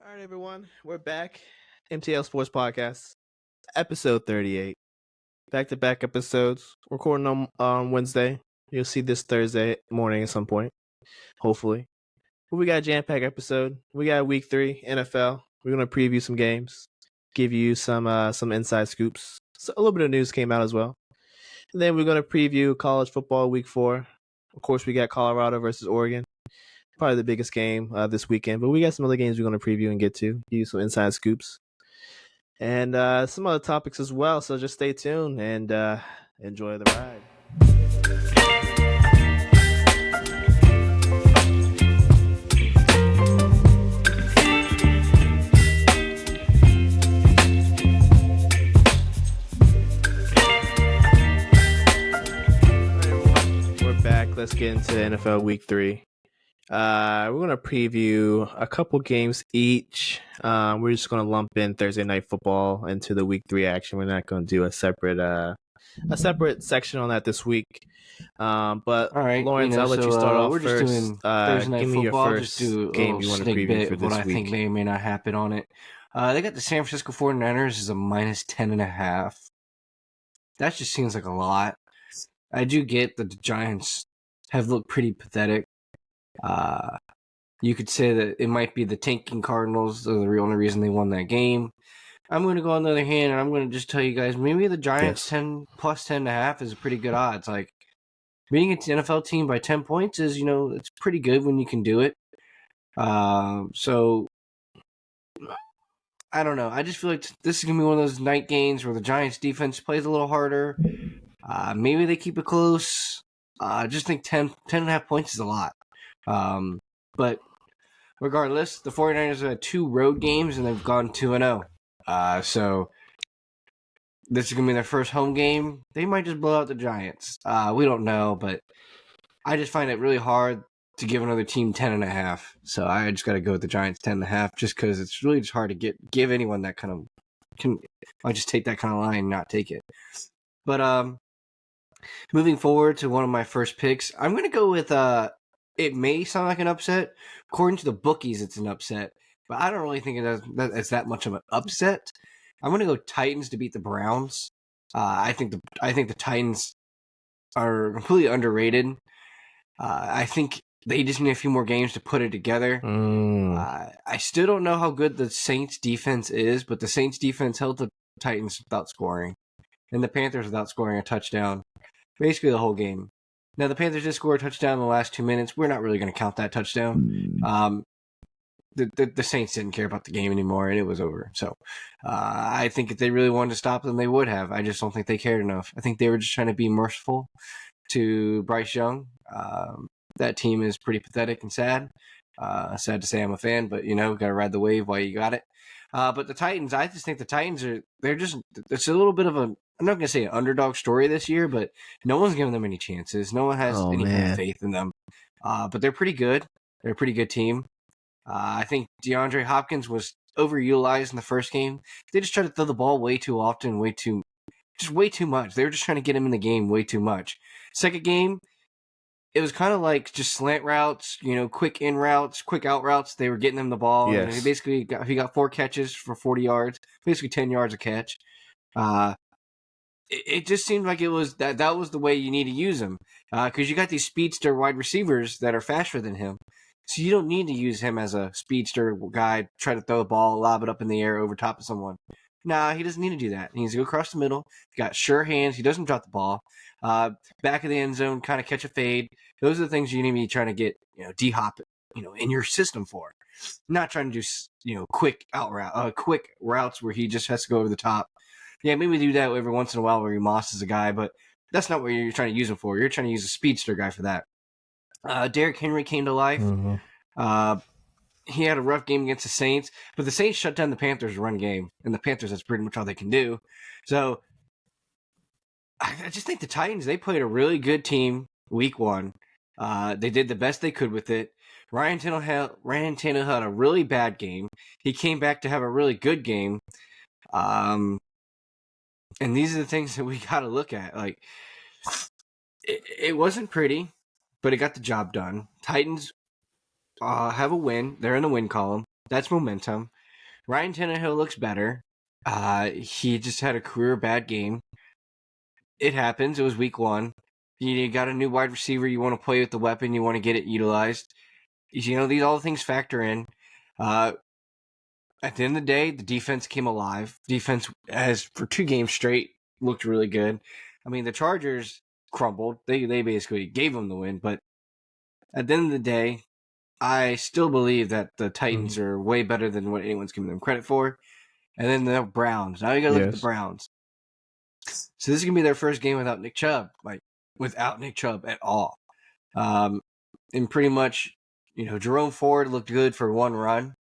All right, everyone, we're back. MTL Sports Podcast, episode 38. Back-to-back episodes. Recording on Wednesday. You'll see this Thursday morning at some point, hopefully. But we got a jam-packed episode. We got week 3 NFL. We're gonna preview some games, give you some inside scoops. So a little bit of news came out as well. And then we're gonna preview college football week 4. Of course, we got Colorado versus Oregon. Probably the biggest game this weekend, but we got some other games we're going to preview and get to, give you some inside scoops, and some other topics as well. So just stay tuned and enjoy the ride. We're back. Let's get into NFL Week 3. We're going to preview a couple games each. We're just going to lump in Thursday Night Football into the Week 3 action. We're not going to do a separate section on that this week. But all right, Lawrence, I'll let you start off we're first. Just doing Thursday Night give me Football. your first just do game you want to preview for this what week. I think may or may not happen on it. They got the San Francisco 49ers as a minus 10.5. That just seems like a lot. I do get that the Giants have looked pretty pathetic. You could say that it might be the tanking Cardinals are the only reason they won that game. I'm going to go on the other hand, and I'm going to just tell you guys, maybe the Giants 10 plus 10.5 is a pretty good odds. Like, beating an NFL team by 10 points is, it's pretty good when you can do it. So, I don't know. I just feel like this is going to be one of those night games where the Giants defense plays a little harder. Maybe they keep it close. I just think 10.5 points is a lot. But regardless, the 49ers have had 2 road games and they've gone 2-0. So this is going to be their first home game. They might just blow out the Giants. We don't know, but I just find it really hard to give another team 10.5. So I just got to go with the Giants 10.5 just because it's really just hard to give anyone that kind of I just take that kind of line and not take it. But moving forward to one of my first picks, I'm going to go with it may sound like an upset. According to the bookies, it's an upset, but I don't really think it's that much of an upset. I'm going to go Titans to beat the Browns. I think the Titans are completely underrated. I think they just need a few more games to put it together. I still don't know how good the Saints defense is, but the Saints defense held the Titans without scoring, and the Panthers without scoring a touchdown, basically the whole game. Now, the Panthers did score a touchdown in the last 2 minutes. We're not really going to count that touchdown. The Saints didn't care about the game anymore, and it was over. So I think if they really wanted to stop them, they would have. I just don't think they cared enough. I think they were just trying to be merciful to Bryce Young. That team is pretty pathetic and sad. Sad to say I'm a fan, but, got to ride the wave while you got it. But the Titans, I just think the Titans it's a little bit of I'm not going to say an underdog story this year, but no one's giving them any chances. No one has any kind of faith in them. But they're pretty good. They're a pretty good team. I think DeAndre Hopkins was overutilized in the first game. They just tried to throw the ball way too often, way too much. They were just trying to get him in the game way too much. Second game, it was kind of like just slant routes, quick in routes, quick out routes. They were getting him the ball. Yes. And he got 4 catches for 40 yards, basically 10 yards a catch. It just seemed like it was that was the way you need to use him, because you got these speedster wide receivers that are faster than him. So you don't need to use him as a speedster guy, try to throw the ball, lob it up in the air over top of someone. Nah, he doesn't need to do that. He needs to go across the middle. He's got sure hands. He doesn't drop the ball. Back of the end zone, kind of catch a fade. Those are the things you need to be trying to get, D-Hop, in your system for. Not trying to do, quick routes where he just has to go over the top. Yeah, maybe do that every once in a while where he mosses a guy, but that's not what you're trying to use him for. You're trying to use a speedster guy for that. Derrick Henry came to life. Mm-hmm. He had a rough game against the Saints, but the Saints shut down the Panthers' run game, and the Panthers, that's pretty much all they can do. So I just think the Titans, they played a really good team week 1. They did the best they could with it. Ryan Tannehill had a really bad game. He came back to have a really good game. And these are the things that we got to look at. Like, it wasn't pretty, but it got the job done. Titans have a win. They're in the win column. That's momentum. Ryan Tannehill looks better. He just had a career bad game. It happens. It was week 1. You got a new wide receiver. You want to play with the weapon. You want to get it utilized. These all things factor in. At the end of the day, the defense came alive. Defense has, for 2 games straight, looked really good. I mean, the Chargers crumbled. They basically gave them the win. But at the end of the day, I still believe that the Titans are way better than what anyone's giving them credit for. And then the Browns. Now you got to look at the Browns. So this is going to be their first game without Nick Chubb. Without Nick Chubb at all. And pretty much, Jerome Ford looked good for 1 run.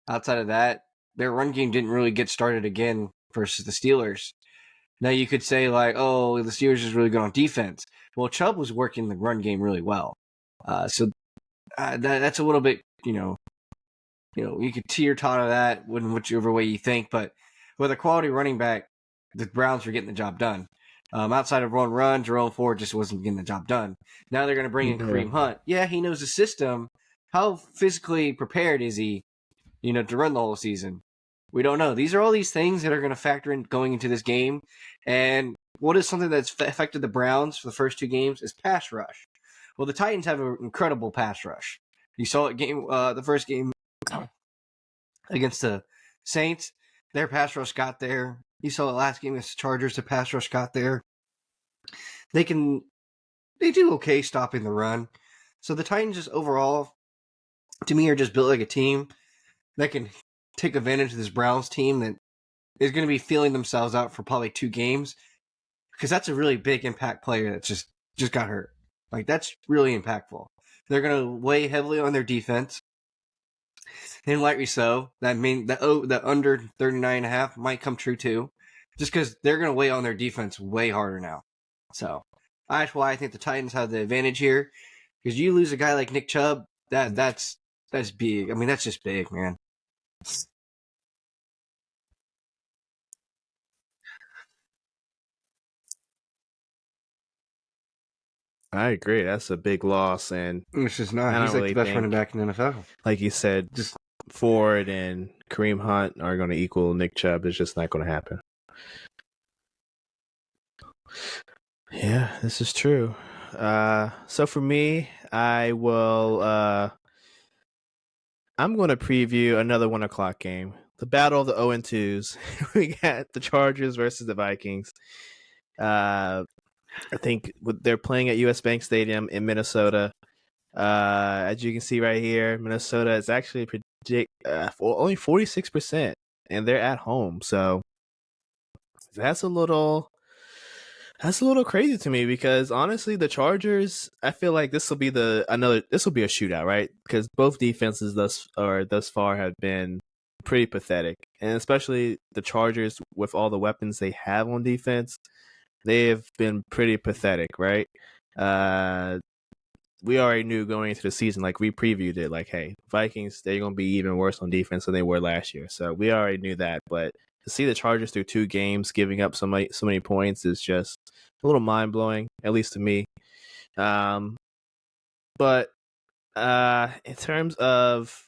Outside of that, their run game didn't really get started again versus the Steelers. Now you could say the Steelers is really good on defense. Well, Chubb was working the run game really well. So that's a little bit, you could teeter-totter that whichever way you think. But with a quality running back, the Browns were getting the job done. Outside of one run, Jerome Ford just wasn't getting the job done. Now they're going to bring in Kareem Hunt. Yeah, he knows the system. How physically prepared is he, to run the whole season? We don't know. These are all these things that are going to factor in going into this game. And what is something that's affected the Browns for the first 2 games is pass rush. Well, the Titans have an incredible pass rush. You saw it the first game against the Saints. Their pass rush got there. You saw the last game against the Chargers. The pass rush got there. They do okay stopping the run. So the Titans just overall, to me, are just built like a team that can take advantage of this Browns team that is going to be feeling themselves out for probably 2 games, because that's a really big impact player that just got hurt. That's really impactful. They're going to weigh heavily on their defense, and rightly so. That means the under 39.5 might come true too, just because they're going to weigh on their defense way harder now. So that's why I think the Titans have the advantage here, because you lose a guy like Nick Chubb, that's big. I mean, that's just big, man. I agree. That's a big loss, and it's just not. He's the best running back in the NFL. Like you said, just Ford and Kareem Hunt are going to equal Nick Chubb. It's just not going to happen. Yeah, this is true. So for me, I will. I'm going to preview another 1:00 game. The battle of the 0-2s. We got the Chargers versus the Vikings. I think they're playing at US Bank Stadium in Minnesota. As you can see right here, Minnesota is actually only 46%, and they're at home. So that's a little crazy to me, because honestly, the Chargers, I feel like this will be a shootout, right? Because both defenses thus far have been pretty pathetic, and especially the Chargers with all the weapons they have on defense, they have been pretty pathetic, right? We already knew going into the season, we previewed it, hey, Vikings, they're going to be even worse on defense than they were last year. So we already knew that. But to see the Chargers through 2 games giving up so many points is just a little mind-blowing, at least to me. But in terms of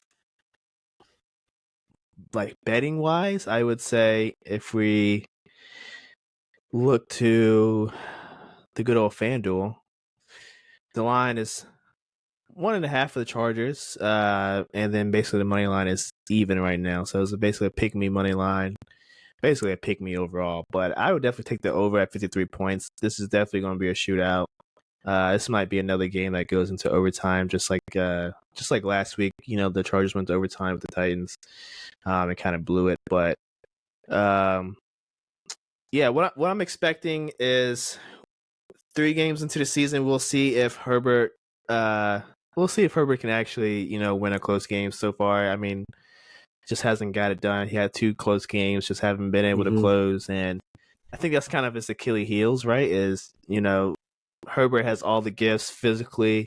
betting-wise, I would say if we look to the good old FanDuel, the line is 1.5 for the Chargers, and then basically the money line is even right now. So it's basically a pick-me money line, basically a pick-me overall. But I would definitely take the over at 53 points. This is definitely going to be a shootout. This might be another game that goes into overtime, just like last week. The Chargers went to overtime with the Titans, and kind of blew it. But yeah, what I'm expecting is 3 games into the season, we'll see if Herbert can actually, win a close game. So far, I mean, just hasn't got it done. He had 2 close games, just haven't been able to close. And I think that's kind of his Achilles heels, right? Is, Herbert has all the gifts physically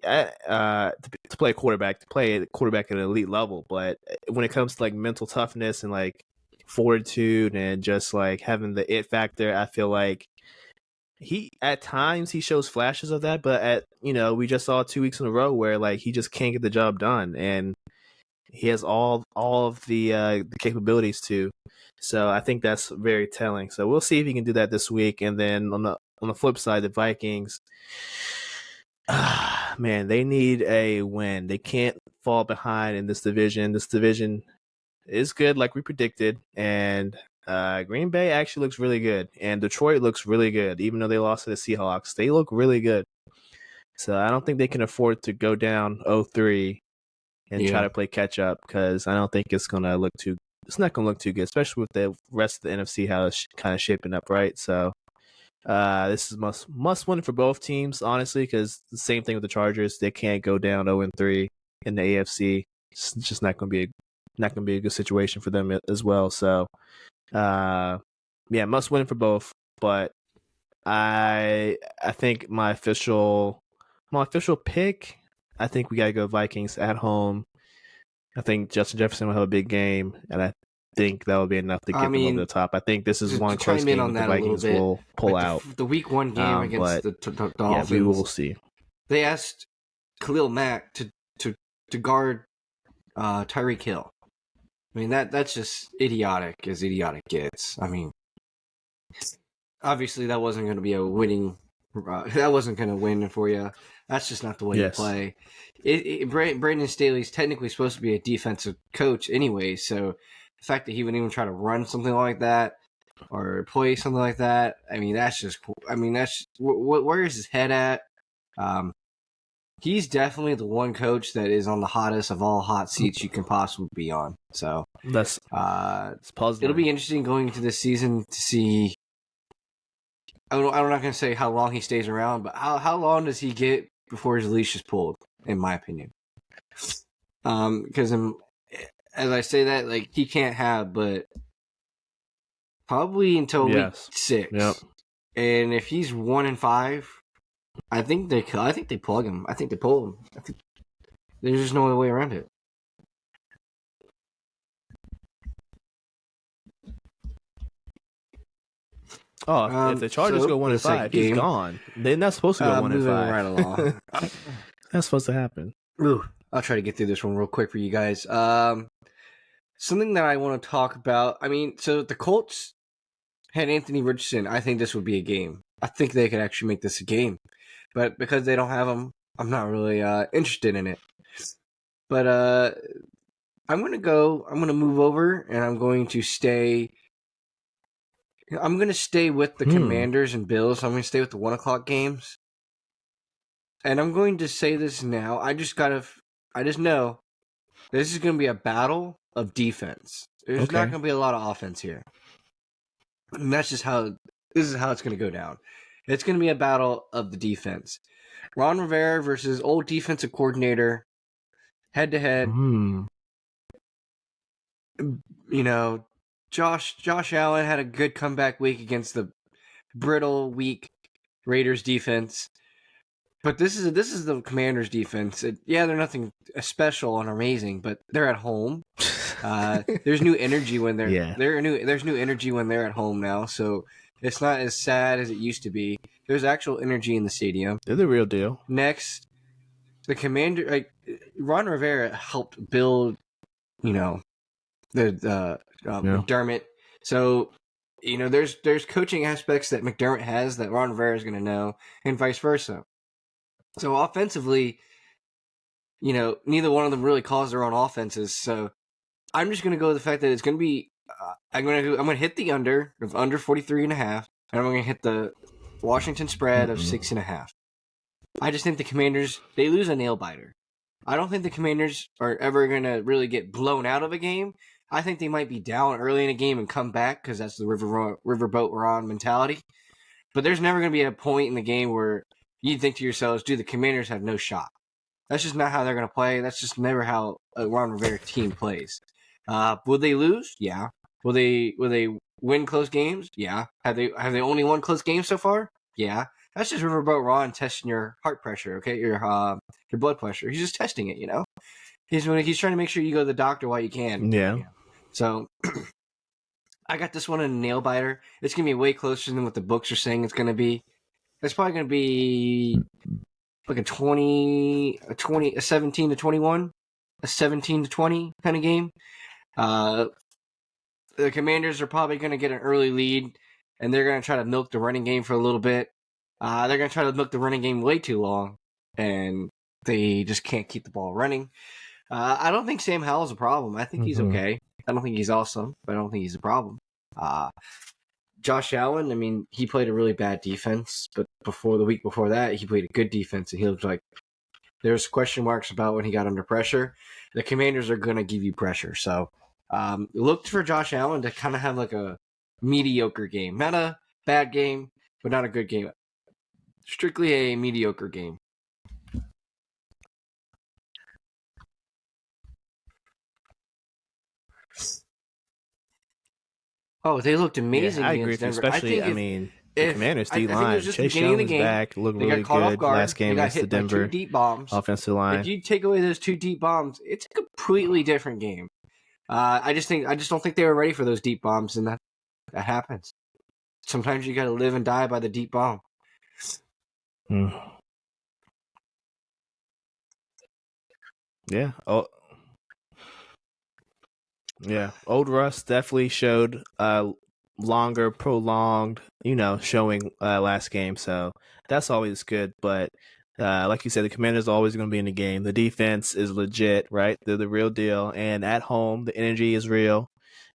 to play quarterback at an elite level. But when it comes to mental toughness and fortitude and just having the it factor, I feel like he at times he shows flashes of that, but we just saw 2 weeks in a row where he just can't get the job done. And He has all of the capabilities to. So I think that's very telling. So we'll see if he can do that this week. And then on the flip side, the Vikings, man, they need a win. They can't fall behind in this division. This division is good, like we predicted, and Green Bay actually looks really good, and Detroit looks really good. Even though they lost to the Seahawks, they look really good. So I don't think they can afford to go down 0-3 and try to play catch up, because I don't think it's gonna look too. It's not gonna look too good, especially with the rest of the NFC how it's kind of shaping up, right? So this is must win for both teams, honestly, because the same thing with the Chargers. They can't go down 0-3 in the AFC. It's just not gonna be a good situation for them as well. So yeah, must win for both. But I think my official pick, I think we gotta go Vikings at home. I think Justin Jefferson will have a big game, and I think that will be enough to get them over the top. I think this is one close game that the Vikings will pull out. The Week 1 game against the Dolphins. Yeah, we will see. They asked Khalil Mack to guard Tyreek Hill. I mean, that's just idiotic as idiotic gets. I mean, obviously that wasn't going to be a winning. That wasn't going to win for you. That's just not the way you play. Brandon Staley's technically supposed to be a defensive coach anyway, so the fact that he wouldn't even try to run something like that or play something like that, I mean, that's just. I mean, that's where is his head at? He's definitely the one coach that is on the hottest of all hot seats you can possibly be on. So that's it'll be interesting going into this season to see. I'm not going to say how long he stays around, but how long does he get before his leash is pulled, in my opinion? Because as I say that, like, he can't have, but probably until week 6. Yep. And if he's 1-5, I think they plug him. I think they pull him. There's just no way around it. Oh, if the Chargers go 1-5, he's gone. They're not supposed to go 1-5. Right along. That's supposed to happen. Ooh, I'll try to get through this one real quick for you guys. Something that I want to talk about. I mean, so the Colts had Anthony Richardson. I think this would be a game. I think they could actually make this a game. But because they don't have him, I'm not really interested in it. But I'm going to move over, and I'm going to stay with the Commanders and Bills. I'm going to stay with the 1 o'clock games. And I'm going to say this now. I just know this is going to be a battle of defense. There's not going to be a lot of offense here. And that's just how it's going to go down. It's going to be a battle of the defense. Ron Rivera versus old defensive coordinator, head to head. You know, Josh Allen had a good comeback week against the brittle, weak Raiders defense. But this is the Commanders defense. They're nothing special and amazing, but they're at home. There's new energy when they're there's new energy when they're at home now, so it's not as sad as it used to be. There's actual energy in the stadium. They're the real deal. Next, the Commander, Ron Rivera helped build, the McDermott. So, there's coaching aspects that McDermott has that Ron Rivera is going to know, and vice versa. So offensively, neither one of them really calls their own offenses. So I'm just going to go with the fact that it's going to be. I'm going to hit the under 43.5, and I'm going to hit the Washington spread of 6.5. I just think the Commanders, they lose a nail biter. I don't think the Commanders are ever going to really get blown out of a game. I think they might be down early in a game and come back because that's the riverboat we're on mentality. But there's never going to be a point in the game where you'd think to yourselves, dude, the Commanders have no shot. That's just not how they're going to play. That's just never how a Ron Rivera team plays. Will they lose? Yeah. Will they win close games? Yeah. Have they only won close games so far? Yeah. That's just Riverboat Ron testing your heart pressure, okay? Your blood pressure. He's just testing it, He's trying to make sure you go to the doctor while you can. Yeah. So I got this one in a nail biter. It's gonna be way closer than what the books are saying it's gonna be. It's probably gonna be like a 17-21. a 17-20 kind of game. The Commanders are probably going to get an early lead, and they're going to try to milk the running game for a little bit. They're going to try to milk the running game way too long, and they just can't keep the ball running. I don't think Sam Howell's a problem. I think he's okay. I don't think he's awesome, but I don't think he's a problem. Josh Allen, I mean, he played a really bad defense, but the week before that, he played a good defense, and he looked like there's question marks about when he got under pressure. The Commanders are going to give you pressure, so look for Josh Allen to kind of have like a mediocre game. Not a bad game, but not a good game. Strictly a mediocre game. Oh, they looked amazing. Yeah, I agree with you. Denver. Especially, the Commanders D-line. Chase Young was back, looked really good last game against the Denver two deep bombs. Offensive line. If you take away those two deep bombs, it's a completely different game. I just don't think they were ready for those deep bombs, and that happens. Sometimes you got to live and die by the deep bomb. Yeah. Oh. Yeah. Old Russ definitely showed longer, prolonged, showing last game. So that's always good. But like you said, the Commanders are always going to be in the game. The defense is legit, right? They're the real deal. And at home, the energy is real.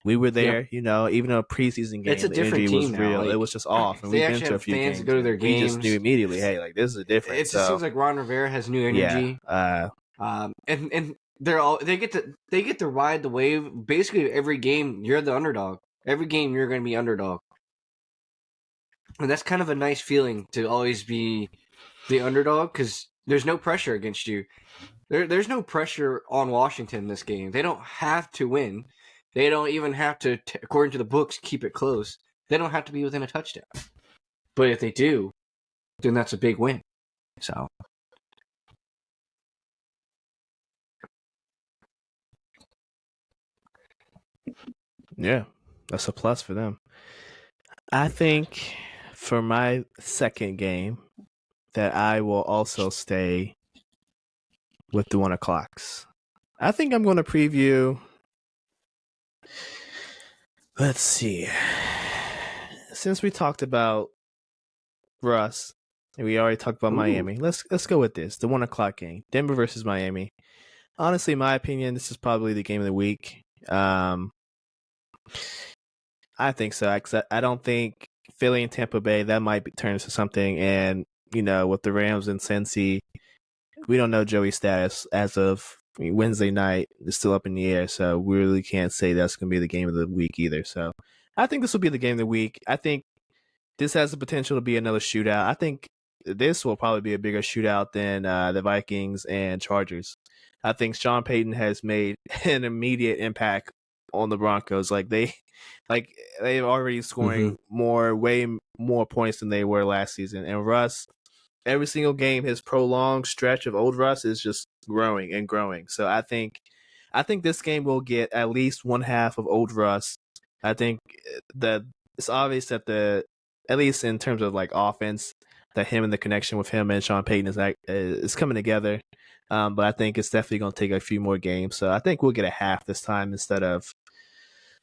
We were there, even a preseason game. It's a the different energy was team real. now. Like, it was just off. And we've been to a few games. Go to their games. We just knew immediately, hey, like this is different. It just seems like Ron Rivera has new energy. Yeah. And they get to ride the wave. Basically, every game you're the underdog. Every game you're going to be underdog, and that's kind of a nice feeling to always be the underdog because there's no pressure against you. There's no pressure on Washington this game. They don't have to win. They don't even have to, according to the books, keep it close. They don't have to be within a touchdown. But if they do, then that's a big win. So. Yeah, that's a plus for them. I think for my second game that I will also stay with the 1 o'clocks. I think I'm going to preview. Let's see. Since we talked about Russ and we already talked about Miami, let's go with this. The 1 o'clock game, Denver versus Miami. Honestly, in my opinion, this is probably the game of the week. I think so. I don't think Philly and Tampa Bay, that might turn into something. And, with the Rams and Cincy, we don't know Joey's status as of Wednesday night. It's still up in the air, so we really can't say that's going to be the game of the week either. So I think this will be the game of the week. I think this has the potential to be another shootout. I think this will probably be a bigger shootout than the Vikings and Chargers. I think Sean Payton has made an immediate impact on the Broncos. They're already scoring way more points than they were last season. And Russ, every single game, his prolonged stretch of old Russ is just growing and growing. So I think this game will get at least one half of old Russ. I think that it's obvious that at least in terms of offense, that him and the connection with him and Sean Payton is coming together. But I think it's definitely going to take a few more games. So I think we'll get a half this time instead of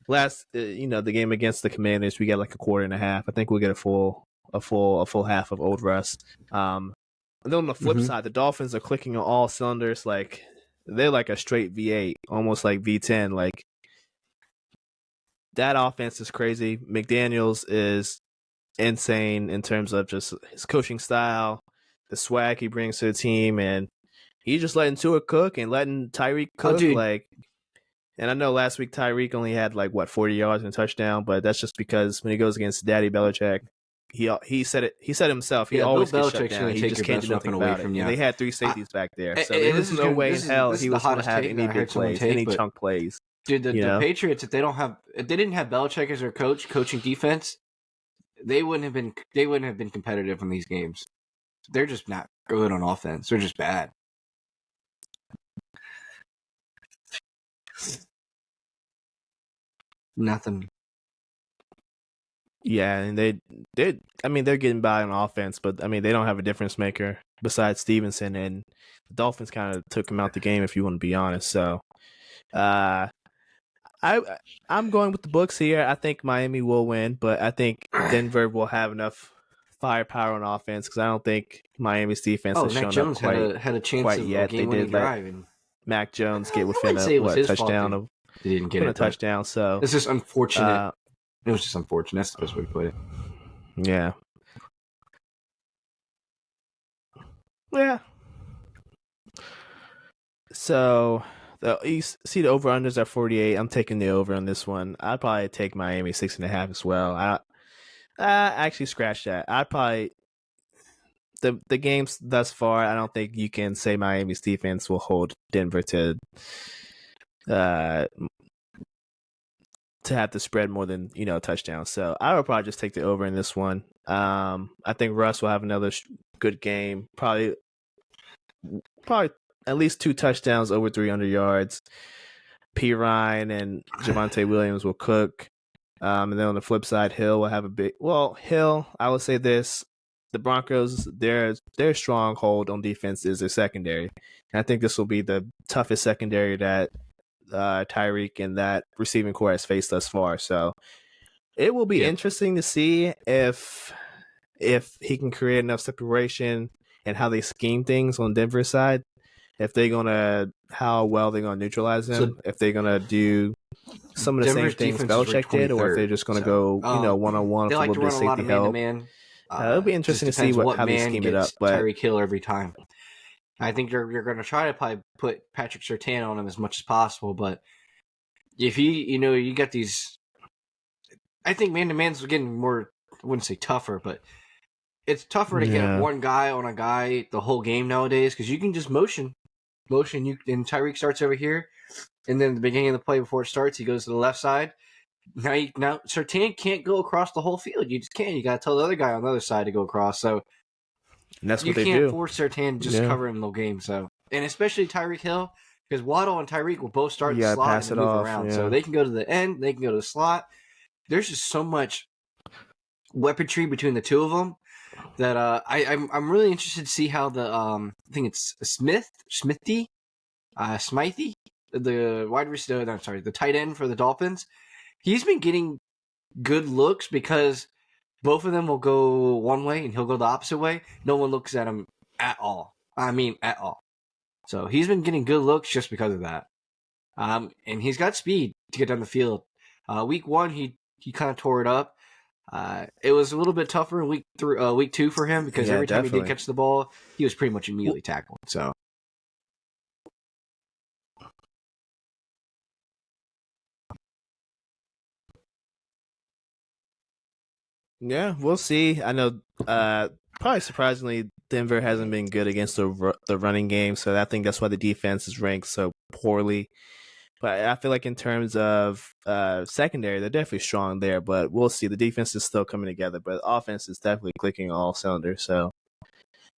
the game against the Commanders. We get a quarter and a half. I think we'll get a full half of old Russ. And then on the flip side, the Dolphins are clicking on all cylinders. They're like a straight V8, almost like V10. That offense is crazy. McDaniels is insane in terms of just his coaching style, the swag he brings to the team, and he's just letting Tua cook and letting Tyreek cook. And I know last week Tyreek only had 40 yards and a touchdown, but that's just because when he goes against Daddy Belichick, he said it. He said himself. He always gets shut down. He just can't do nothing about it. And they had 3 safeties back there, so there's no way in hell he was going to have any big plays, any chunk plays. Dude, the Patriots, if they didn't have Belichick as their coaching defense, they wouldn't have been competitive in these games. They're just not good on offense. They're just bad. Nothing. Yeah, and they're getting by on offense, but I mean, they don't have a difference maker besides Stevenson, and the Dolphins kind of took him out the game, if you want to be honest. So, uh, I I'm going with the books here. I think Miami will win, but I think Denver will have enough firepower on offense because I don't think Miami's defense Oh, has Mac shown up Jones had a chance quite of a yet. They game-winning did let drive, and Mac Jones get I within wouldn't a say it was his fault touchdown that of they didn't get within a it. But touchdown. So it's just unfortunate. uh, It was just unfortunate. That's the best way to put it. yeah, yeah. So you see the over unders at 48. I'm taking the over on this one. I'd probably take Miami 6.5 as well. I actually scratch that. I'd probably the games thus far. I don't think you can say Miami's defense will hold Denver uh to have to spread more than a touchdown. So I would probably just take the over in this one. I think Russ will have another good game. Probably at least 2 touchdowns over 300 yards. P. Ryan and Javonte Williams will cook. And then on the flip side, Hill will have a big. Well, Hill, I would say this: the Broncos, their stronghold on defense is their secondary. And I think this will be the toughest secondary that Tyreek and that receiving core has faced thus far. So it will be interesting to see if he can create enough separation and how they scheme things on Denver's side. If they're gonna how well they're gonna neutralize them. If they're gonna do some of the Denver's same things defense is ranked Belichick did, or if they're 23rd, just going to go, one on one They with a like to little bit run of a lot safety of help. man-to-man. It'll be interesting to see what how they man scheme it up. gets But Tyreek Hill every time. I think you're going to try to probably put Patrick Surtain on him as much as possible. But if you got these, I think man-to-man's getting more. I wouldn't say tougher, but it's tougher to get one guy on a guy the whole game nowadays because you can just motion. You and Tyreek starts over here, and then at the beginning of the play before it starts, he goes to the left side. Now Surtain can't go across the whole field. You just can't. You got to tell the other guy on the other side to go across. So and that's you what they can't do. force Surtain to just cover him the whole game. So and especially Tyreek Hill because Waddle and Tyreek will both start in the slot and move around. So they can go to the end. They can go to the slot. There's just so much weaponry between the two of them that I'm really interested to see how the I think it's Smithty, the wide receiver. I'm sorry, the tight end for the Dolphins. He's been getting good looks because both of them will go one way and he'll go the opposite way. No one looks at him at all. I mean, at all. So he's been getting good looks just because of that. And he's got speed to get down the field. Week 1, he kind of tore it up. It was a little bit tougher in week 2 for him because every time he did catch the ball, he was pretty much immediately tackled. So. Yeah, we'll see. I know, probably surprisingly, Denver hasn't been good against the running game, so I think that's why the defense is ranked so poorly. But I feel like in terms of secondary, they're definitely strong there. But we'll see. The defense is still coming together, but offense is definitely clicking all cylinders. So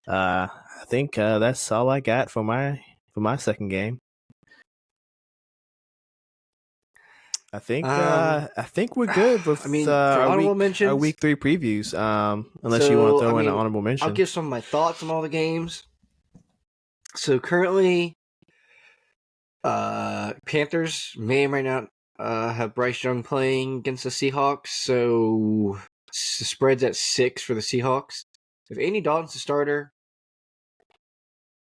I think that's all I got for my second game. I think we're good with our week 3 previews. Unless you want to throw in an honorable mention. I'll give some of my thoughts on all the games. So currently, Panthers may or may not have Bryce Young playing against the Seahawks. So the spread's at 6 for the Seahawks. If Andy Dalton's the starter,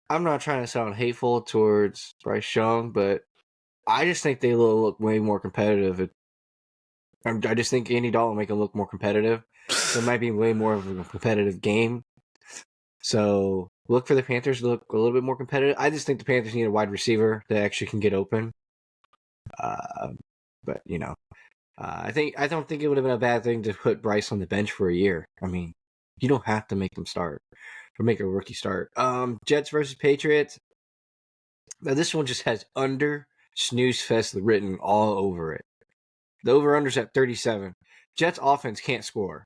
I'm not trying to sound hateful towards Bryce Young, but I just think they look way more competitive. I just think Andy Dalton will make them look more competitive. So it might be way more of a competitive game. So look for the Panthers to look a little bit more competitive. I just think the Panthers need a wide receiver that actually can get open. But I don't think it would have been a bad thing to put Bryce on the bench for a year. I mean, you don't have to make them start or make a rookie start. Jets versus Patriots. Now this one just has under snooze fest written all over it. The over-under's at 37. Jets offense can't score.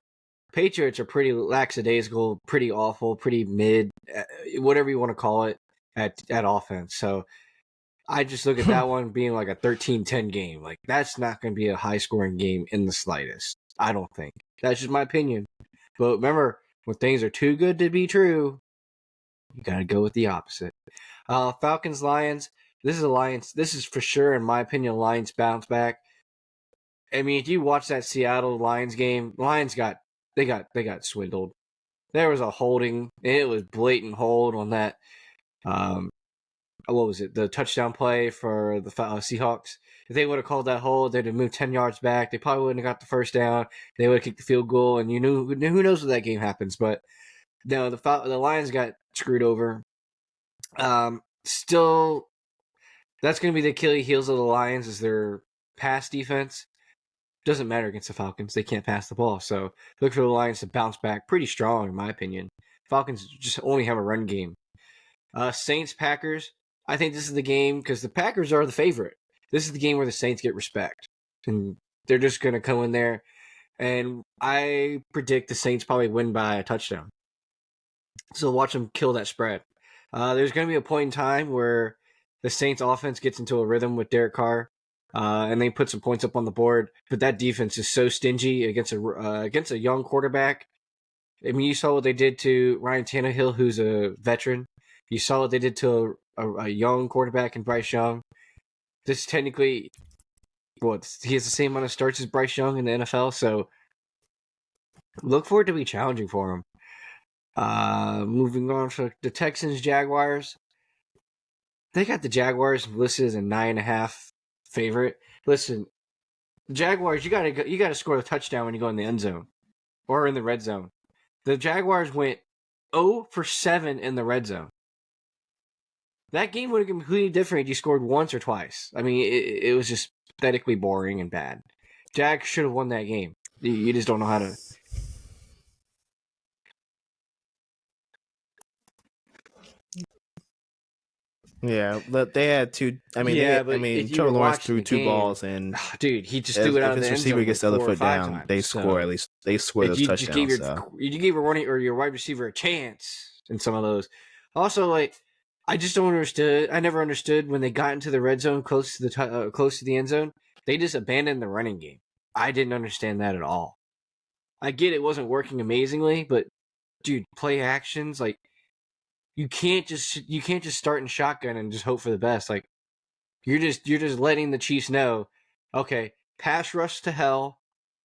Patriots are pretty lackadaisical, pretty awful, pretty mid, whatever you want to call it, at offense. So I just look at that one being like a 13-10 game. Like, that's not going to be a high-scoring game in the slightest. I don't think. That's just my opinion. But remember, when things are too good to be true, you got to go with the opposite. Falcons, Lions. This is a Lions. This is for sure, in my opinion, Lions bounce back. I mean, if you watch that Seattle Lions game, Lions got swindled. There was a holding. It was blatant hold on that. What was it? The touchdown play for the Seahawks. If they would have called that hold, they'd have moved 10 yards back. They probably wouldn't have got the first down. They would have kicked the field goal, and who knows what that game happens. But no, the Lions got screwed over. Still, that's going to be the Achilles heels of the Lions is their pass defense. Doesn't matter against the Falcons. They can't pass the ball. So look for the Lions to bounce back pretty strong, in my opinion. Falcons just only have a run game. Saints, Packers. I think this is the game because the Packers are the favorite. This is the game where the Saints get respect. And they're just going to come in there. And I predict the Saints probably win by a touchdown. So watch them kill that spread. There's going to be a point in time where the Saints offense gets into a rhythm with Derek Carr. And they put some points up on the board. But that defense is so stingy against a young quarterback. I mean, you saw what they did to Ryan Tannehill, who's a veteran. You saw what they did to a young quarterback in Bryce Young. This is technically, he has the same amount of starts as Bryce Young in the NFL, so look for it to be challenging for him. Moving on to the Texans, Jaguars. They got the Jaguars listed as a 9.5 favorite. Listen, Jaguars, you gotta score a touchdown when you go in the end zone or in the red zone. The Jaguars went 0 for 7 in the red zone. That game would have been completely different if you scored once or twice. I mean, it was just pathetically boring and bad. Jags should have won that game. You just don't know how to. Yeah, but they had two. I mean, Trevor Lawrence threw two balls, and dude, he just threw it out of the end zone. If his receiver gets the other foot down, they score at least. They score those touchdowns. You gave your running or your wide receiver a chance in some of those. Also, I just don't understood. I never understood when they got into the red zone close to the end zone. They just abandoned the running game. I didn't understand that at all. I get it wasn't working amazingly, but dude, play actions you can't just start in shotgun and just hope for the best. You're just letting the Chiefs know, okay, pass rush to hell,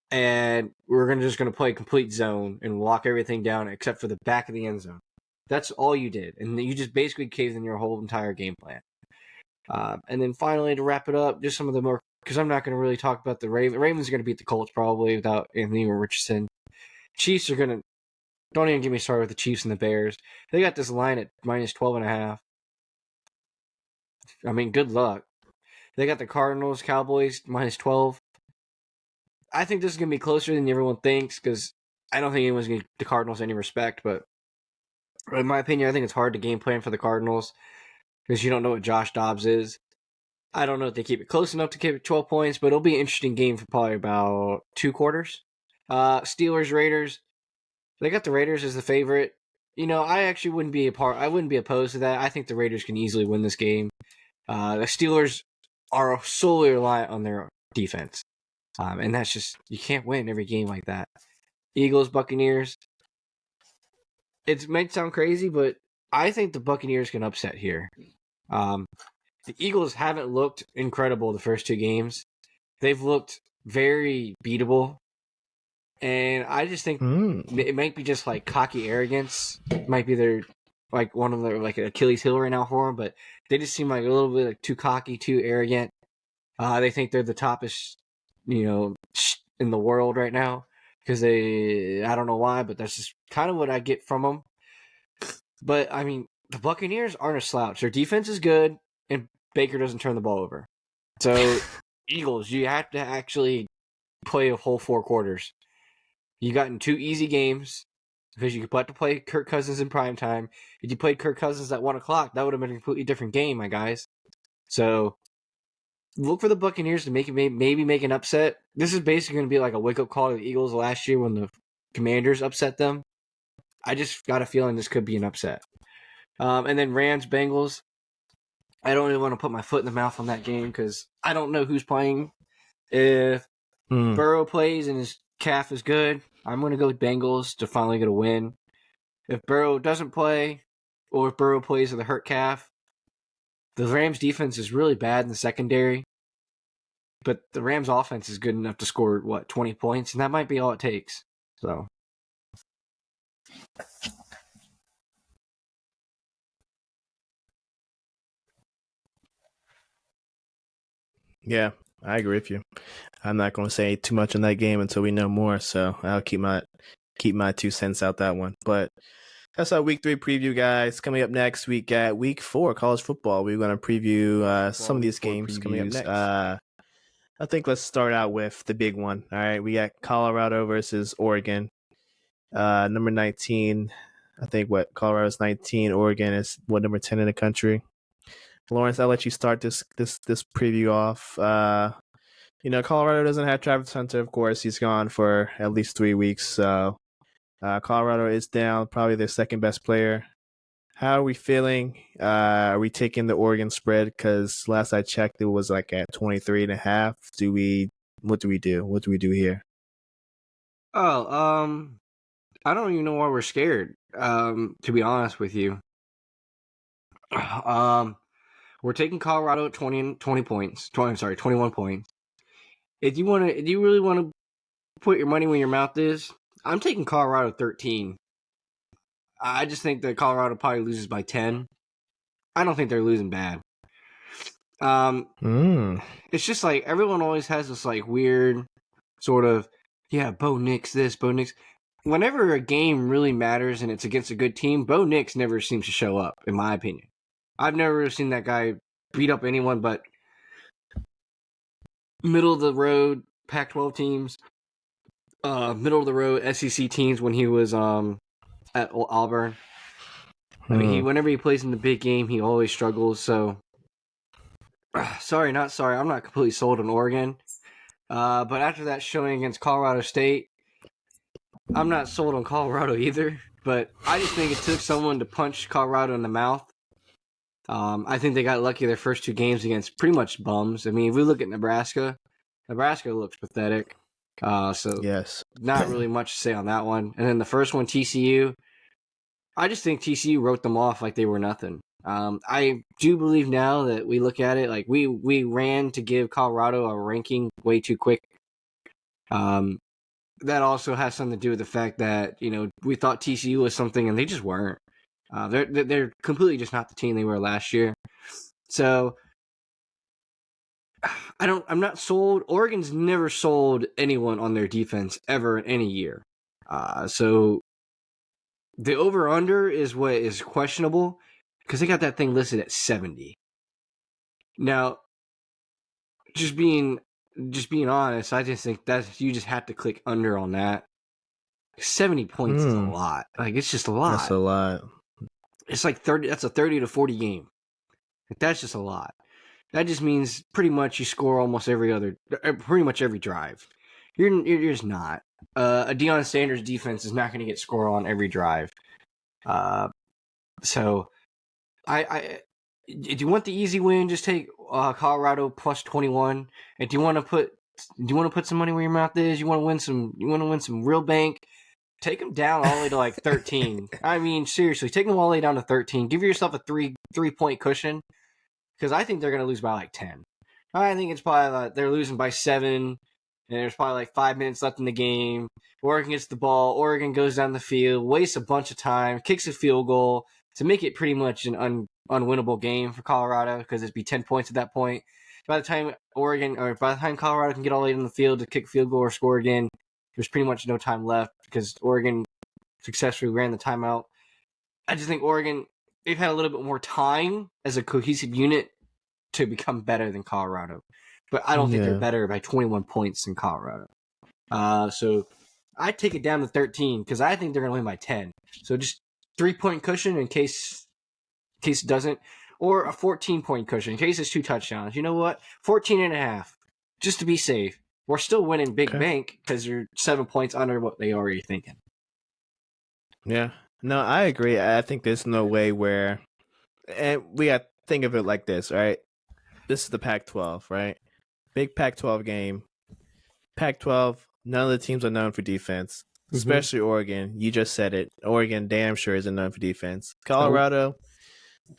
and we're just gonna play complete zone and lock everything down except for the back of the end zone. That's all you did, and you just basically caved in your whole entire game plan. And then finally, to wrap it up, just some of the more, because I'm not going to really talk about the Ravens. Ravens are going to beat the Colts probably without Anthony Richardson. Chiefs are going to, don't even get me started with the Chiefs and the Bears. They got this line at minus 12.5. I mean, good luck. They got the Cardinals, Cowboys, minus 12. I think this is going to be closer than everyone thinks, because I don't think anyone's going to give the Cardinals any respect, but in my opinion, I think it's hard to game plan for the Cardinals because you don't know what Josh Dobbs is. I don't know if they keep it close enough to keep it 12 points, but it'll be an interesting game for probably about 2 quarters. Steelers, Raiders. They got the Raiders as the favorite. I actually wouldn't be opposed to that. I think the Raiders can easily win this game. The Steelers are solely reliant on their defense. And that's just, you can't win every game like that. Eagles, Buccaneers. It might sound crazy, but I think the Buccaneers can upset here. The Eagles haven't looked incredible the first 2 games. They've looked very beatable. And I just think it might be just cocky arrogance. It might be their one of their Achilles heel right now for them, but they just seem a little bit too cocky, too arrogant. They think they're the toppest, in the world right now. Because I don't know why, but that's just kind of what I get from them. But, I mean, the Buccaneers aren't a slouch. Their defense is good, and Baker doesn't turn the ball over. So, Eagles, you have to actually play a whole 4 quarters. You got in 2 easy games, because you got to play Kirk Cousins in primetime. If you played Kirk Cousins at 1 o'clock, that would have been a completely different game, my guys. So, look for the Buccaneers to maybe make an upset. This is basically going to be like a wake-up call to the Eagles last year when the Commanders upset them. I just got a feeling this could be an upset. And then Rams, Bengals. I don't really want to put my foot in the mouth on that game because I don't know who's playing. If Burrow plays and is calf is good. I'm going to go with Bengals to finally get a win. If Burrow doesn't play, or if Burrow plays with a hurt calf, the Rams defense is really bad in the secondary. But the Rams offense is good enough to score, 20 points? And that might be all it takes. So. Yeah, I agree with you. I'm not going to say too much on that game until we know more, so I'll keep my 2 cents out that one. But that's our week 3 preview, guys. Coming up next, we got week 4 college football. We're going to preview some of these games coming up next. I think let's start out with the big one. All right, we got Colorado versus Oregon. Number 19. I think Colorado's 19. Oregon is number 10 in the country. Lawrence, I'll let you start this preview off. Colorado doesn't have Travis Hunter, of course. He's gone for at least 3 weeks. So Colorado is down, probably their second best player. How are we feeling? Are we taking the Oregon spread? Because last I checked, it was like at 23.5. What do we do? What do we do here? Oh, I don't even know why we're scared. To be honest with you, we're taking Colorado at 20 points. 21 points. If you really want to put your money where your mouth is, I'm taking Colorado 13. I just think that Colorado probably loses by 10. I don't think they're losing bad. It's just like everyone always has this like weird sort of, Bo Nix this, Bo Nix. Whenever a game really matters and it's against a good team, Bo Nix never seems to show up, in my opinion. I've never seen that guy beat up anyone but middle of the road Pac-12 teams, middle of the road SEC teams when he was at Auburn. I mean, whenever he plays in the big game, he always struggles. So, sorry, not sorry. I'm not completely sold on Oregon. But after that showing against Colorado State, I'm not sold on Colorado either. But I just think it took someone to punch Colorado in the mouth. I think they got lucky their first 2 games against pretty much bums. I mean, if we look at Nebraska looks pathetic. So yes, not really much to say on that one. And then the first one, TCU, I just think TCU wrote them off like they were nothing. I do believe now that we look at it, like we ran to give Colorado a ranking way too quick. That also has something to do with the fact that, we thought TCU was something and they just weren't. They're completely just not the team they were last year. So I'm not sold. Oregon's never sold anyone on their defense ever in any year. So the over-under is what is questionable because they got that thing listed at 70. Now, just being honest, I just think that you just have to click under on that. 70 points is a lot. Like, it's just a lot. That's a lot. It's like 30. That's a 30 to 40 game. Like, that's just a lot. That just means pretty much you score pretty much every drive. You're just not. A Deion Sanders defense is not going to get score on every drive. So, do you want the easy win? Just take Colorado plus 21. And do you want to put some money where your mouth is? You want to win some real bank? Take them down all the way to like 13. I mean, seriously, take them all the way down to 13. Give yourself a 3-point cushion. Because I think they're going to lose by like 10. I think it's probably like they're losing by 7, and there's probably like 5 minutes left in the game. Oregon gets the ball. Oregon goes down the field, wastes a bunch of time, kicks a field goal to make it pretty much an unwinnable game for Colorado because it'd be 10 points at that point. By the time Colorado can get all the way in the field to kick a field goal or score again, there's pretty much no time left because Oregon successfully ran the timeout. I just think Oregon, they've had a little bit more time as a cohesive unit to become better than Colorado. But I don't think they're better by 21 points than Colorado. So I take it down to 13 because I think they're going to win by 10. So just 3-point cushion in case it doesn't, or a 14-point cushion in case it's 2 touchdowns. You know what? 14.5, just to be safe. We're still winning big bank because you're 7 points under what they already thinking. Yeah. No, I agree. I think there's no way where, and we got to think of it like this, right? This is the Pac-12, right? Big Pac-12 game. Pac-12 none of the teams are known for defense, Mhm. especially Oregon. You just said it. Oregon damn sure isn't known for defense. Oh. Colorado,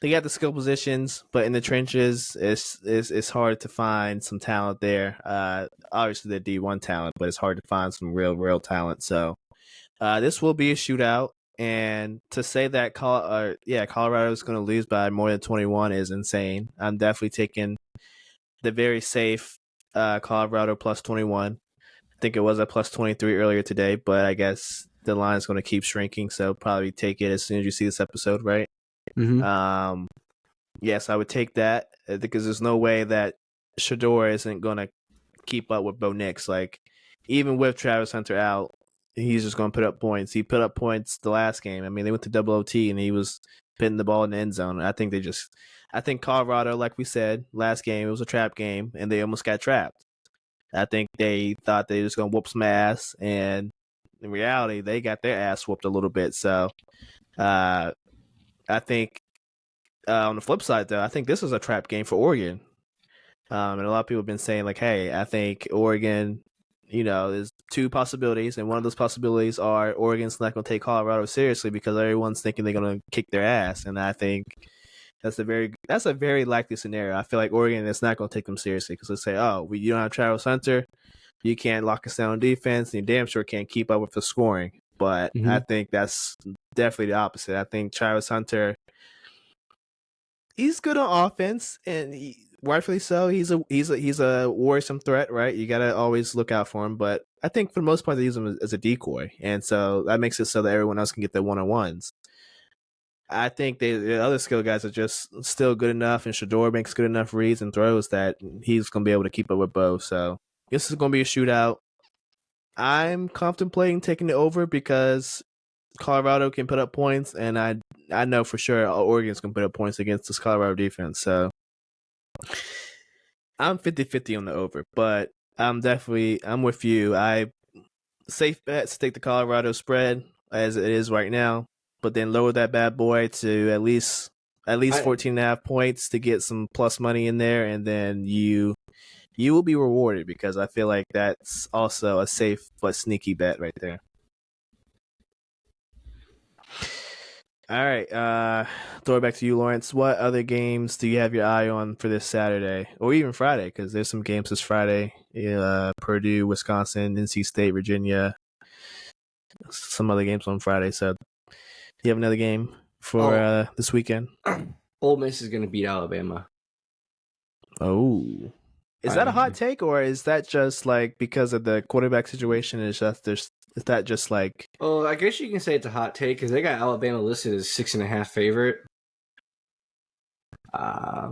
they got the skill positions, but in the trenches, it's hard to find some talent there. Obviously, they're D1 talent, but it's hard to find some real talent. So this will be a shootout. And to say that Colorado is going to lose by more than 21 is insane. I'm definitely taking the very safe Colorado plus 21. I think it was at plus 23 earlier today, but I guess the line is going to keep shrinking. So probably take it as soon as you see this episode, right? Mm-hmm. Yes, I would take that because there's no way that Shedeur isn't going to keep up with Bo Nix. Like, even with Travis Hunter out, he's just going to put up points. He put up points the last game. I mean, they went to double OT and he was pitting the ball in the end zone. I think Colorado, like we said, last game, it was a trap game and they almost got trapped. I think they thought they were just going to whoop some ass, and in reality, they got their ass whooped a little bit. So I think on the flip side, though, I think this is a trap game for Oregon. And a lot of people have been saying, like, hey, I think Oregon, there's two possibilities. And one of those possibilities are Oregon's not going to take Colorado seriously because everyone's thinking they're going to kick their ass. And I think that's a very likely scenario. I feel like Oregon is not going to take them seriously because they say, oh, you don't have Travis Hunter. You can't lock us down on defense. And you damn sure can't keep up with the scoring. But I think that's definitely the opposite. I think Travis Hunter, he's good on offense, and rightfully so. He's a worrisome threat, right? You gotta always look out for him. But I think for the most part, they use him as a decoy, and so that makes it so that everyone else can get their one-on-ones. I think the other skill guys are just still good enough, and Shedeur makes good enough reads and throws that he's gonna be able to keep up with both. So this is gonna be a shootout. I'm contemplating taking it over because Colorado can put up points, and I know for sure Oregon's going to put up points against this Colorado defense. So I'm 50-50 on the over, but I'm with you. Safe bets take the Colorado spread as it is right now, but then lower that bad boy to at least 14.5 points to get some plus money in there, and then you will be rewarded because I feel like that's also a safe but sneaky bet right there. All right, throw it back to you, Lawrence. What other games do you have your eye on for this Saturday or even Friday? Because there's some games this Friday. Purdue, Wisconsin, NC State, Virginia. Some other games on Friday. So, do you have another game for this weekend? Ole Miss is going to beat Alabama. Oh, is that a hot take, or is that just like because of the quarterback situation? Is that just like? Oh, I guess you can say it's a hot take because they got Alabama listed as 6.5 favorite. I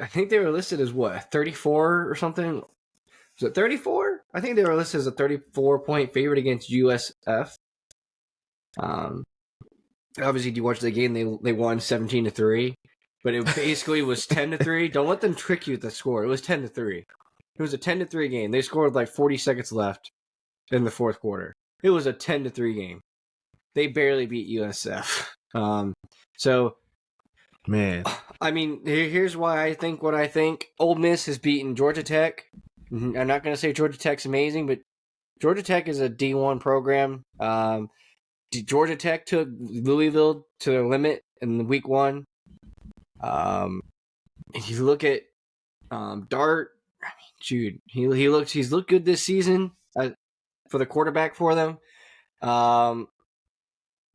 think they were listed as what, 34 or something. Was it 34? I think they were listed as a 34-point favorite against USF. Obviously, you watch the game, they won 17-3, but it basically was 10-3. Don't let them trick you with the score. It was 10-3. It was a 10-3 game. They scored like 40 seconds left in the fourth quarter. It was a 10-3 game. They barely beat USF. So, man, I mean, here's why I think what I think. Ole Miss has beaten Georgia Tech. I'm not going to say Georgia Tech's amazing, but Georgia Tech is a D1 program. Georgia Tech took Louisville to their limit in week 1. If you look at Dart, I mean, Jude, he's looked good this season for the quarterback for them.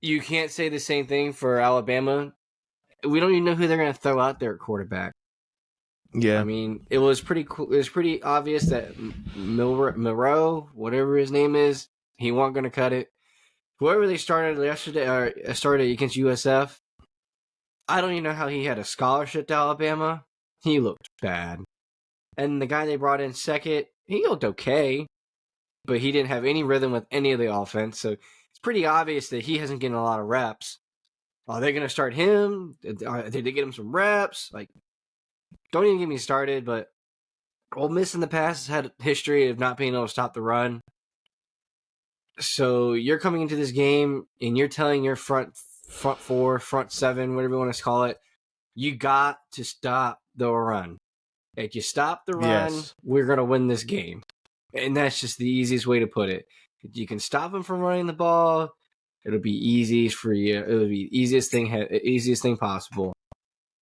You can't say the same thing for Alabama. We don't even know who they're going to throw out there at quarterback. Yeah, I mean, it was pretty cool. It was pretty obvious that Moreau, whatever his name is, he wasn't going to cut it. Whoever they started yesterday or started against USF, I don't even know how he had a scholarship to Alabama. He looked bad. And the guy they brought in second, he looked okay, but he didn't have any rhythm with any of the offense. So it's pretty obvious that he hasn't getting a lot of reps. Are they going to start him? Did they get him some reps? Like, don't even get me started, but Ole Miss in the past has had a history of not being able to stop the run. So you're coming into this game and you're telling your front four, front seven, whatever you want to call it, you got to stop the run. If you stop the run, we're going to win this game. And that's just the easiest way to put it. If you can stop them from running the ball, it'll be easy for you. It'll be easiest thing possible.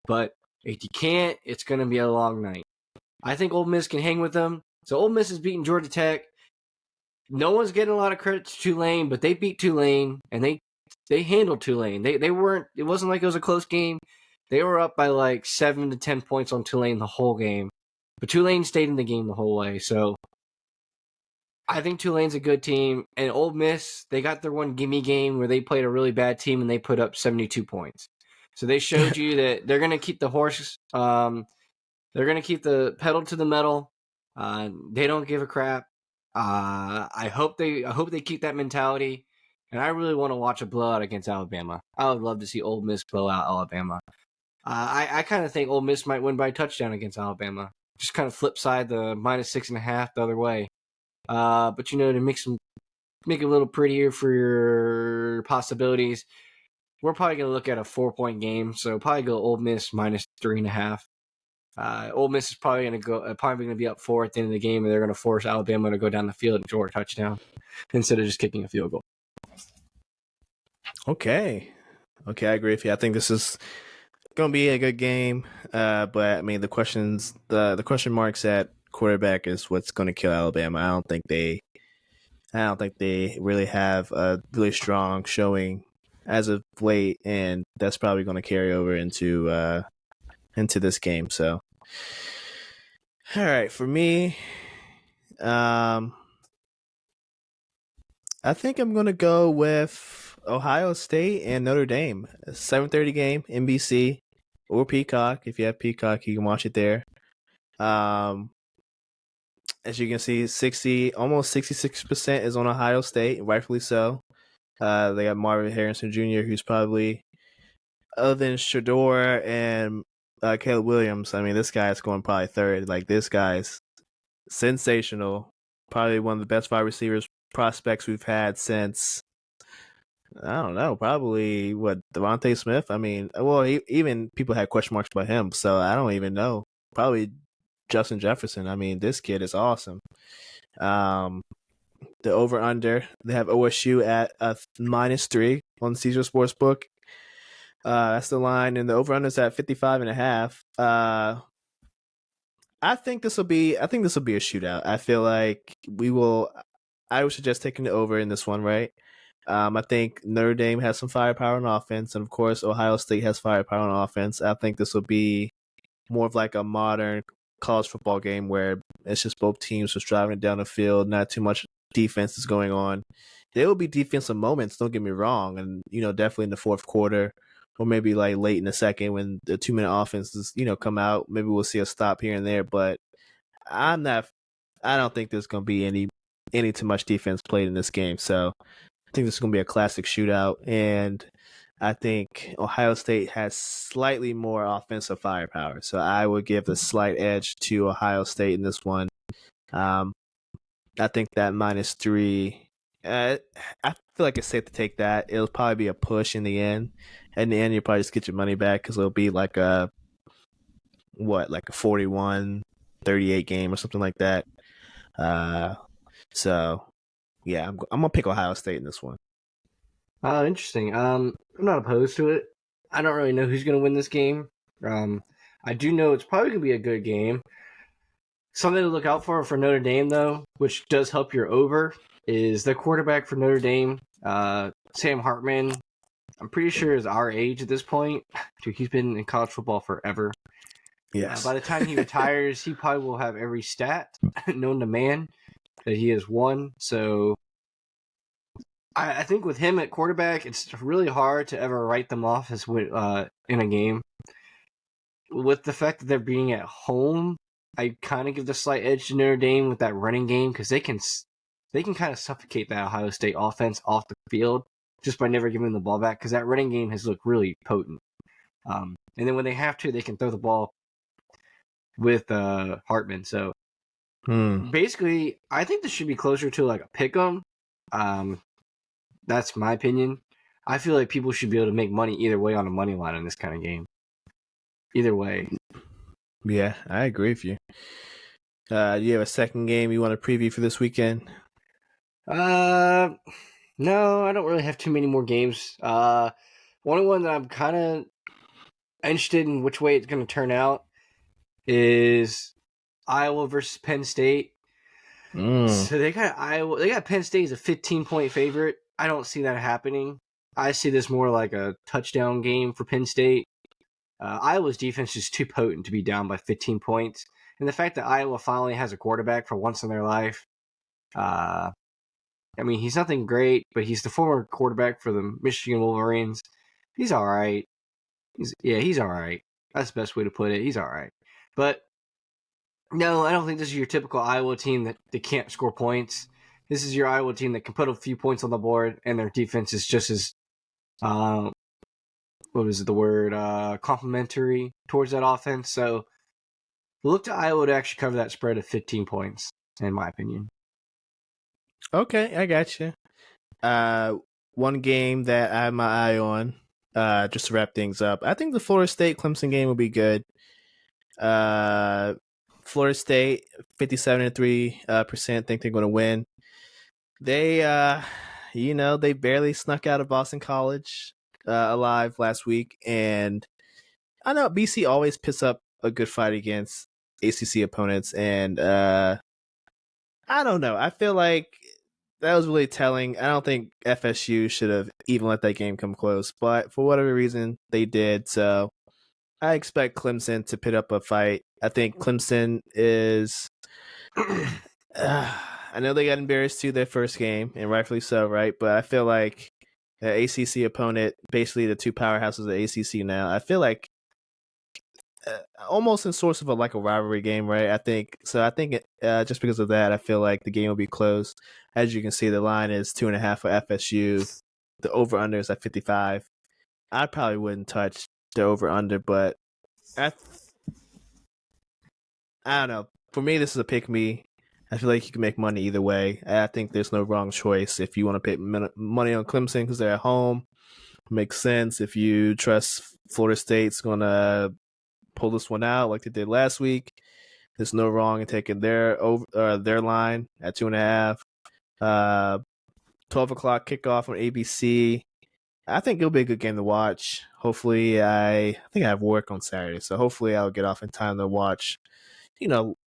But if you can't, it's going to be a long night. I think Ole Miss can hang with them. So Ole Miss is beating Georgia Tech. No one's getting a lot of credit to Tulane, but they beat Tulane and they handled Tulane. They weren't. It wasn't like it was a close game. They were up by like 7 to 10 points on Tulane the whole game, but Tulane stayed in the game the whole way. So I think Tulane's a good team. And Ole Miss, they got their one gimme game where they played a really bad team and they put up 72 points. So they showed you that they're going to keep the horse. They're going to keep the pedal to the metal. They don't give a crap. I hope they keep that mentality. And I really want to watch a blowout against Alabama. I would love to see Ole Miss blow out Alabama. I kind of think Ole Miss might win by a touchdown against Alabama. Just kind of flip side the -6.5 the other way. But to make it a little prettier for your possibilities, we're probably going to look at a 4-point game. So probably go Ole Miss -3.5. Ole Miss is probably going to be up 4 at the end of the game, and they're going to force Alabama to go down the field and score a touchdown instead of just kicking a field goal. Okay, I agree with you. I think this is going to be a good game. But I mean, the question marks at quarterback is what's going to kill Alabama. I don't think they really have a really strong showing as of late, and that's probably going to carry over into this game. So, all right, for me, I think I'm going to go with Ohio State and Notre Dame. 7:30 game, NBC or Peacock. If you have Peacock, you can watch it there. As you can see, almost 66% is on Ohio State, rightfully so. They got Marvin Harrison Jr., who's probably, other than Shedeur and Caleb Williams, I mean, this guy is going probably third. Like, this guy's sensational. Probably one of the best wide receivers prospects we've had since, I don't know, probably Devontae Smith. I mean, well, even people had question marks about him, so I don't even know. Probably Justin Jefferson. I mean, this kid is awesome. The over under, they have OSU at -3 on the Caesar Sportsbook. That's the line, and the over under is at 55.5. I think this will be a shootout. I feel like I would suggest taking the over in this one, right? I think Notre Dame has some firepower on offense, and of course Ohio State has firepower on offense. I think this will be more of like a modern college football game where it's just both teams just driving it down the field, not too much defense is going on. There will be defensive moments, don't get me wrong, and definitely in the fourth quarter or maybe like late in the second when the 2-minute offenses come out. Maybe we'll see a stop here and there, but I don't think there's going to be any too much defense played in this game. So I think this is going to be a classic shootout, and I think Ohio State has slightly more offensive firepower. So I would give the slight edge to Ohio State in this one. I think that -3, I feel like it's safe to take that. It'll probably be a push in the end. In the end, you'll probably just get your money back because it'll be like a 41-38 game or something like that. So, yeah, I'm going to pick Ohio State in this one. Interesting. I'm not opposed to it. I don't really know who's going to win this game. I do know it's probably going to be a good game. Something to look out for Notre Dame, though, which does help your over, is the quarterback for Notre Dame, Sam Hartman. I'm pretty sure is our age at this point. Dude, he's been in college football forever. Yes. By the time he retires, he probably will have every stat known to man that he has won. So I think with him at quarterback, it's really hard to ever write them off as in a game. With the fact that they're being at home, I kind of give the slight edge to Notre Dame with that running game because they can kind of suffocate that Ohio State offense off the field just by never giving the ball back because that running game has looked really potent. And then when they have to, they can throw the ball with Hartman. So basically, I think this should be closer to like a pick 'em. That's my opinion. I feel like people should be able to make money either way on a money line in this kind of game. Either way. Yeah, I agree with you. Do you have a second game you want to preview for this weekend? No, I don't really have too many more games. One that I'm kind of interested in which way it's going to turn out is Iowa versus Penn State. So they got Iowa. They got Penn State as a 15-point favorite. I don't see that happening. I see this more like a touchdown game for Penn State. Iowa's defense is too potent to be down by 15 points, and the fact that Iowa finally has a quarterback for once in their life. I mean, he's nothing great, but he's the former quarterback for the Michigan Wolverines. He's all right. He's all right. That's the best way to put it. He's all right. But no, I don't think this is your typical Iowa team that they can't score points. This is your Iowa team that can put a few points on the board, and their defense is just as, complementary towards that offense. So look to Iowa to actually cover that spread of 15 points, in my opinion. Okay, I got you. One game that I have my eye on, just to wrap things up. I think the Florida State Clemson game will be good. Florida State 57.3% think they're going to win. They, they barely snuck out of Boston College alive last week, and I know BC always puts up a good fight against ACC opponents, and I don't know. I feel like that was really telling. I don't think FSU should have even let that game come close, but for whatever reason, they did. So I expect Clemson to put up a fight. I think Clemson is. I know they got embarrassed too their first game, and rightfully so, right? But I feel like the ACC opponent, basically the two powerhouses of the ACC now, I feel like almost in source of a rivalry game, right? I think just because of that, I feel like the game will be close. As you can see, the line is 2.5 for FSU. The over under is at 55. I probably wouldn't touch the over under, but I don't know. For me, this is a pick me. I feel like you can make money either way. I think there's no wrong choice. If you want to pay money on Clemson because they're at home, makes sense. If you trust Florida State's going to pull this one out like they did last week, there's no wrong in taking their line at 2.5. 12 o'clock kickoff on ABC. I think it'll be a good game to watch. Hopefully, I think I have work on Saturday, so hopefully I'll get off in time to watch.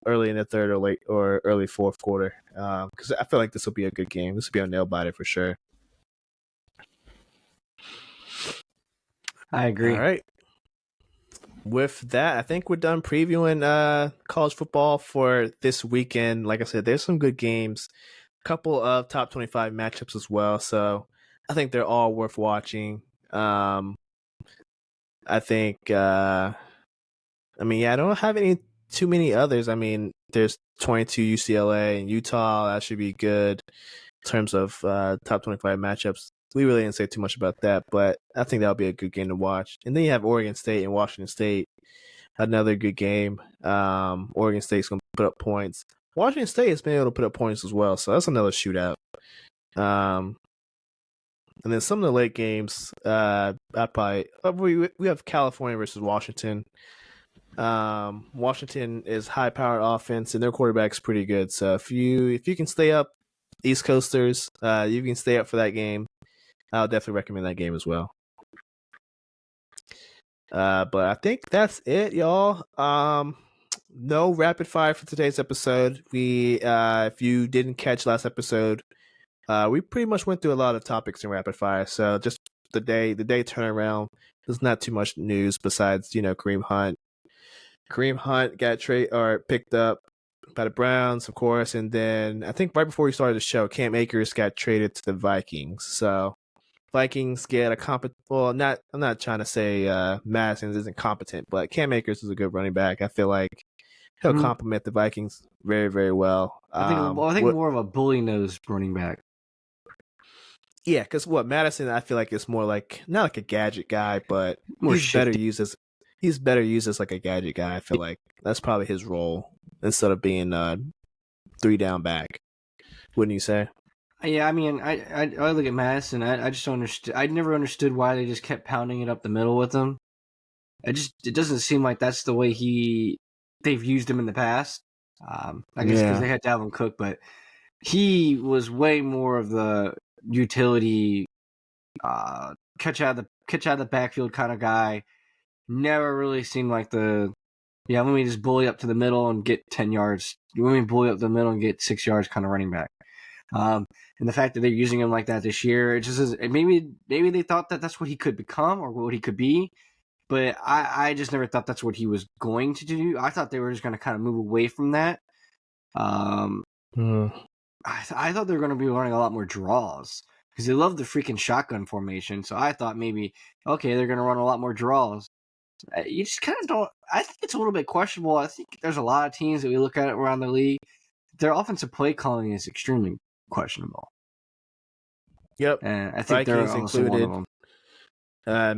Early in the third or late or early fourth quarter, because I feel like this will be a good game. This will be a nail biter for sure. I agree. All right. With that, I think we're done previewing college football for this weekend. Like I said, there's some good games, a couple of top 25 matchups as well. So I think they're all worth watching. I think, I don't have too many others. I mean, there's 22 UCLA and Utah. That should be good in terms of top 25 matchups. We really didn't say too much about that, but I think that'll be a good game to watch. And then you have Oregon State and Washington State, another good game. Oregon State's going to put up points. Washington State has been able to put up points as well, so that's another shootout. And then some of the late games, we have California versus Washington. Washington is high-powered offense, and their quarterback's pretty good. So if you can stay up, East Coasters, you can stay up for that game. I'll definitely recommend that game as well. But I think that's it, y'all. No rapid fire for today's episode. We, if you didn't catch last episode, we pretty much went through a lot of topics in rapid fire. So just the day turnaround. There's not too much news besides Kareem Hunt. Kareem Hunt got picked up by the Browns, of course, and then I think right before we started the show, Cam Akers got traded to the Vikings. So Vikings get a competent. Well, I'm not trying to say Madison isn't competent, but Cam Akers is a good running back. I feel like he'll complement the Vikings very, very well. I think more of a bully nose running back. Yeah, because Madison, I feel like is more like not like a gadget guy, but he's better used as like a gadget guy. I feel like that's probably his role instead of being a 3-down back. Wouldn't you say? Yeah, I mean, I look at Madison. I just don't understand. I never understood why they just kept pounding it up the middle with him. It doesn't seem like that's the way they've used him in the past. I guess because they had Dalvin Cook, but he was way more of the utility, catch out of the backfield kind of guy. Never really seemed like let me just bully up to the middle and get 10 yards. Let me bully up the middle and get 6 yards kind of running back. And the fact that they're using him like that this year, it just is, maybe they thought that that's what he could become or what he could be. But I just never thought that's what he was going to do. I thought they were just going to kind of move away from that. I thought they were going to be running a lot more draws because they love the freaking shotgun formation. So I thought maybe, okay, they're going to run a lot more draws. You just kind of don't. I think it's a little bit questionable. I think there's a lot of teams that we look at around the league. Their offensive play calling is extremely questionable. Yep. And I think they're also one of them.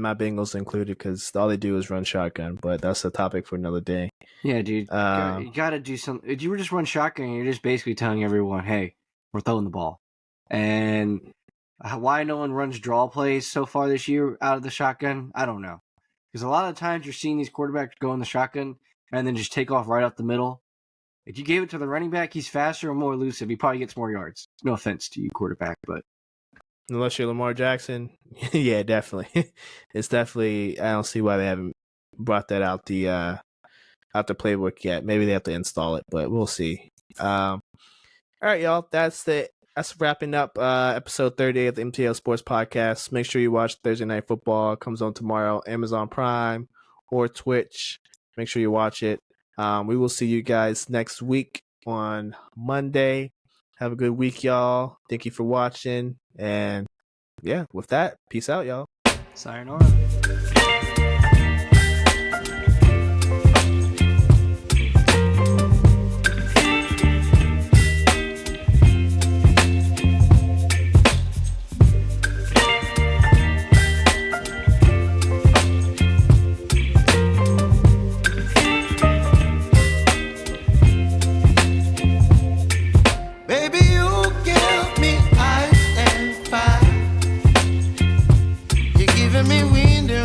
My Bengals included because all they do is run shotgun, but that's a topic for another day. Yeah, dude. You got to do something. If you were just run shotgun, you're just basically telling everyone, hey, we're throwing the ball. And why no one runs draw plays so far this year out of the shotgun, I don't know. Because a lot of times you're seeing these quarterbacks go in the shotgun and then just take off right up the middle. If you gave it to the running back, he's faster and more elusive. He probably gets more yards. No offense to you, quarterback, but unless you're Lamar Jackson, yeah, definitely. It's definitely. I don't see why they haven't brought that out the playbook yet. Maybe they have to install it, but we'll see. All right, y'all. That's wrapping up episode 38 of the MTL Sports Podcast. Make sure you watch Thursday Night Football. It comes on tomorrow, Amazon Prime or Twitch. Make sure you watch it. We will see you guys next week on Monday. Have a good week, y'all. Thank you for watching. And yeah, with that, peace out, y'all. Sayonara. Me window